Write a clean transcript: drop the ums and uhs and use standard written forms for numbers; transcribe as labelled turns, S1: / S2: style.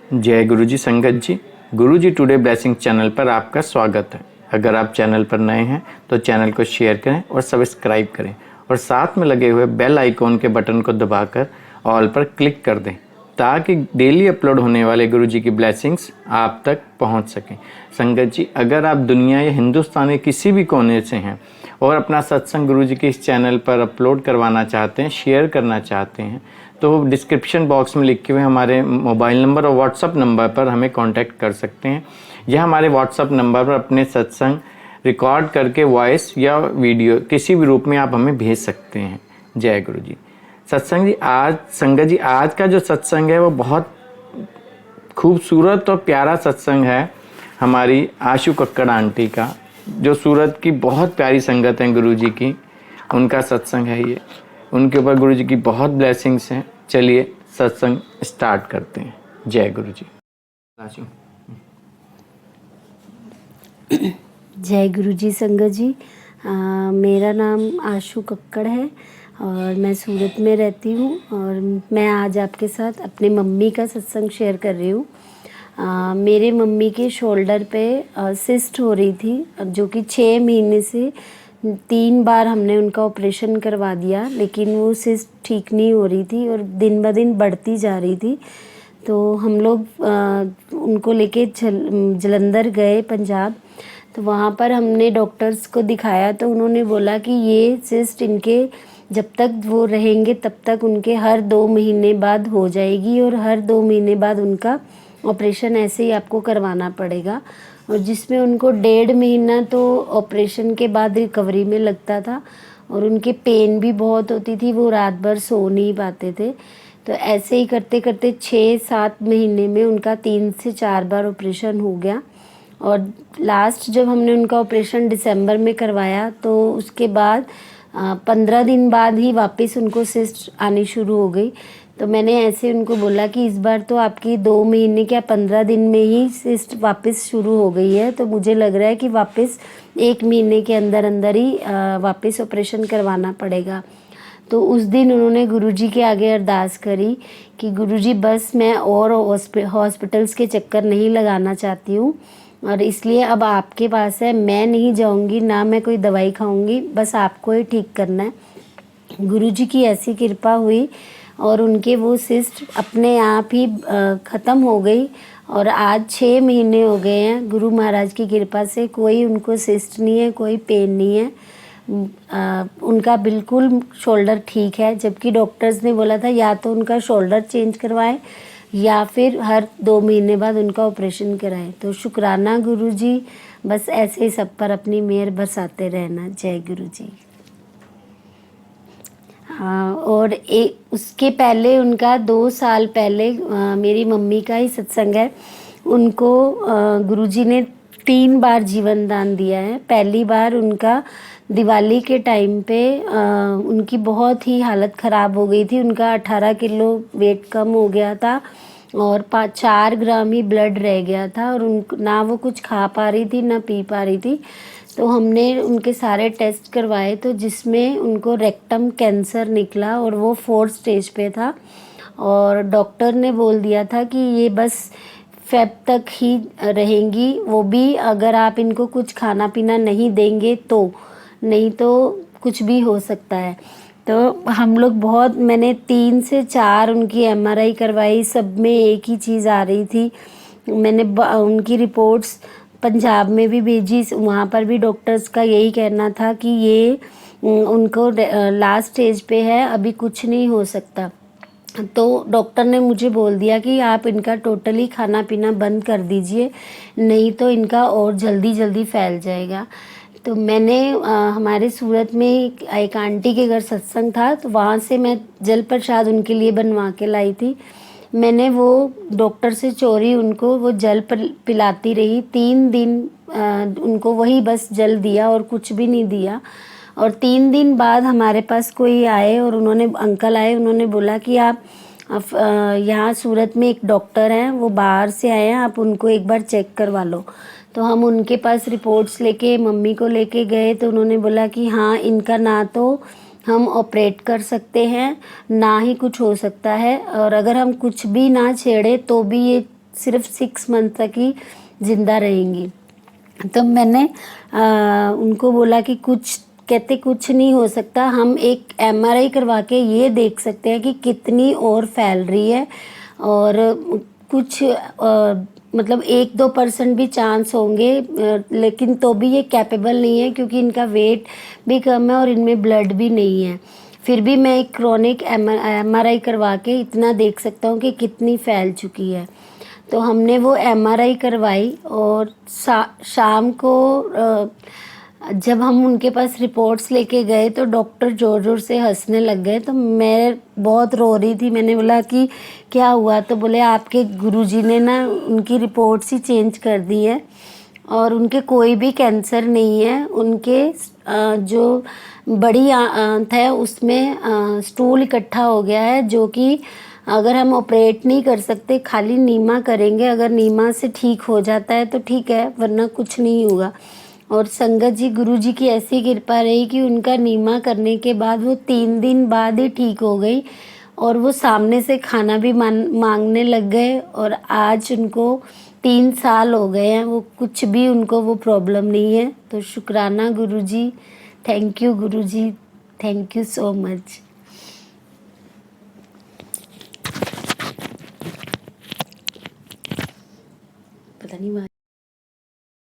S1: जय गुरुजी संगत जी। गुरुजी today blessing channel पर आपका स्वागत है। अगर आप चैनल पर नए हैं तो चैनल को शेयर करें और सब्सक्राइब करें और साथ में लगे हुए बेल आइकॉन के बटन को दबाकर ऑल पर क्लिक कर दें ताकि डेली अपलोड होने वाले गुरुजी की ब्लेसिंग्स आप तक पहुंच सकें। संगत जी, अगर आप दुनिया या हिंदुस्तान के किसी भी कोने से हैं और अपना सत्संग गुरुजी के इस चैनल पर अपलोड करवाना चाहते हैं, शेयर करना चाहते हैं, तो डिस्क्रिप्शन बॉक्स में लिखे हुए हमारे मोबाइल नंबर और व्हाट्सअप नंबर पर हमें कांटेक्ट कर सकते हैं या हमारे व्हाट्सअप नंबर पर अपने सत्संग रिकॉर्ड करके वॉइस या वीडियो किसी भी रूप में आप हमें भेज सकते हैं। जय गुरु जी। सत्संग जी, आज संगत जी, आज का जो सत्संग है वो बहुत खूबसूरत और प्यारा सत्संग है हमारी आशु कक्कड़ आंटी का, जो सूरत की बहुत प्यारी संगत है गुरु जी की, उनका सत्संग है ये। उनके ऊपर गुरु जी की बहुत ब्लेसिंग्स हैं। चलिए सत्संग स्टार्ट करते हैं। जय गुरु जी।
S2: जय गुरु जी संगत जी। मेरा नाम आशु कक्कड़ है और मैं सूरत में रहती हूँ और मैं आज आपके साथ अपने मम्मी का सत्संग शेयर कर रही हूँ। मेरे मम्मी के शोल्डर पे सिस्ट हो रही थी, जो कि 6 महीने से 3 बार हमने उनका ऑपरेशन करवा दिया, लेकिन वो सिस्ट ठीक नहीं हो रही थी और दिन ब दिन बढ़ती जा रही थी। तो हम लोग उनको लेके जलंधर गए पंजाब। तो वहाँ पर हमने डॉक्टर्स को दिखाया तो उन्होंने बोला कि ये सिस्ट इनके जब तक वो रहेंगे तब तक उनके हर 2 महीने बाद हो जाएगी और हर 2 महीने बाद उनका ऑपरेशन ऐसे ही आपको करवाना पड़ेगा। और जिसमें उनको 1.5 महीना तो ऑपरेशन के बाद रिकवरी में लगता था और उनके पेन भी बहुत होती थी, वो रात भर सो नहीं पाते थे। तो ऐसे ही करते करते 6-7 महीने में उनका 3 से 4 बार ऑपरेशन हो गया। और लास्ट जब हमने उनका ऑपरेशन दिसंबर में करवाया तो उसके बाद 15 दिन बाद ही वापस उनको सिस्ट आनी शुरू हो गई। तो मैंने ऐसे उनको बोला कि इस बार तो आपकी 2 महीने क्या 15 दिन में ही सिस्ट वापस शुरू हो गई है, तो मुझे लग रहा है कि वापस 1 महीने के अंदर अंदर ही वापस ऑपरेशन करवाना पड़ेगा। तो उस दिन उन्होंने गुरुजी के आगे अरदास करी कि गुरुजी बस मैं और हॉस्पिटल्स के चक्कर नहीं लगाना चाहती हूँ और इसलिए अब आपके पास है, मैं नहीं जाऊँगी, ना मैं कोई दवाई खाऊँगी, बस आपको ही ठीक करना है। गुरुजी की ऐसी कृपा हुई और उनके वो सिस्ट अपने आप ही ख़त्म हो गई और आज 6 महीने हो गए हैं। गुरु महाराज की कृपा से कोई उनको सिस्ट नहीं है, कोई पेन नहीं है। उनका बिल्कुल शोल्डर ठीक है, जबकि डॉक्टर्स ने बोला था या तो उनका शोल्डर चेंज करवाएं या फिर हर 2 महीने बाद उनका ऑपरेशन कराएं। तो शुक्राना गुरुजी, बस ऐसे ही सब पर अपनी मेहर बरसाते रहना। जय गुरुजी। हाँ, और उसके पहले उनका 2 साल पहले मेरी मम्मी का ही सत्संग है। उनको गुरुजी ने 3 बार जीवन दान दिया है। पहली बार उनका दिवाली के टाइम पे उनकी बहुत ही हालत ख़राब हो गई थी। उनका 18 किलो वेट कम हो गया था और 4 ग्राम ही ब्लड रह गया था और ना वो कुछ खा पा रही थी ना पी पा रही थी। तो हमने उनके सारे टेस्ट करवाए तो जिसमें उनको रेक्टम कैंसर निकला और वो 4th स्टेज पे था और डॉक्टर ने बोल दिया था कि ये बस फेब तक ही रहेंगी, वो भी अगर आप इनको कुछ खाना पीना नहीं देंगे तो, नहीं तो कुछ भी हो सकता है। तो हम लोग मैंने 3 से 4 उनकी MRI करवाई, सब में एक ही चीज़ आ रही थी। मैंने उनकी रिपोर्ट्स पंजाब में भी भेजी, वहाँ पर भी डॉक्टर्स का यही कहना था कि ये उनको लास्ट स्टेज पे है, अभी कुछ नहीं हो सकता। तो डॉक्टर ने मुझे बोल दिया कि आप इनका टोटली खाना पीना बंद कर दीजिए, नहीं तो इनका और जल्दी फैल जाएगा। तो मैंने हमारे सूरत में एक आंटी के घर सत्संग था, तो वहाँ से मैं जल प्रसाद उनके लिए बनवा के लाई थी। मैंने वो डॉक्टर से चोरी उनको वो जल पिलाती रही 3 दिन। उनको वही बस जल दिया और कुछ भी नहीं दिया। और 3 दिन बाद हमारे पास कोई आए और अंकल आए, उन्होंने बोला कि आप यहाँ सूरत में एक डॉक्टर हैं, वो बाहर से आए हैं, आप उनको एक बार चेक करवा लो। तो हम उनके पास रिपोर्ट्स लेके मम्मी को लेके गए तो उन्होंने बोला कि हाँ, इनका ना तो हम ऑपरेट कर सकते हैं, ना ही कुछ हो सकता है, और अगर हम कुछ भी ना छेड़े तो भी ये सिर्फ 6 मंथ तक ही ज़िंदा रहेंगी। तो मैंने उनको बोला कि कहते कुछ नहीं हो सकता, हम एक MRI करवा के ये देख सकते हैं कि कितनी और फैल रही है, और कुछ मतलब 1-2% भी चांस होंगे, लेकिन तो भी ये कैपेबल नहीं है क्योंकि इनका वेट भी कम है और इनमें ब्लड भी नहीं है। फिर भी मैं एक क्रॉनिक MRI करवा के इतना देख सकता हूँ कि कितनी फैल चुकी है। तो हमने वो MRI करवाई, और शाम को जब हम उनके पास रिपोर्ट्स लेके गए तो डॉक्टर ज़ोर ज़ोर से हंसने लग गए। तो मैं बहुत रो रही थी। मैंने बोला कि क्या हुआ? तो बोले आपके गुरुजी ने ना उनकी रिपोर्ट्स ही चेंज कर दी है, और उनके कोई भी कैंसर नहीं है। उनके जो बड़ी आंत है उसमें स्टूल इकट्ठा हो गया है, जो कि अगर हम ऑपरेट नहीं कर सकते, खाली नीमा करेंगे, अगर नीमा से ठीक हो जाता है तो ठीक है, वरना कुछ नहीं होगा। और संगत जी, गुरुजी की ऐसी कृपा रही कि उनका नीमा करने के बाद वो 3 दिन बाद ही ठीक हो गई, और वो सामने से खाना भी मांगने लग गए, और आज उनको 3 साल हो गए हैं, वो कुछ भी उनको वो प्रॉब्लम नहीं है। तो शुक्राना गुरुजी, थैंक यू गुरुजी, थैंक यू सो मच। पता नहीं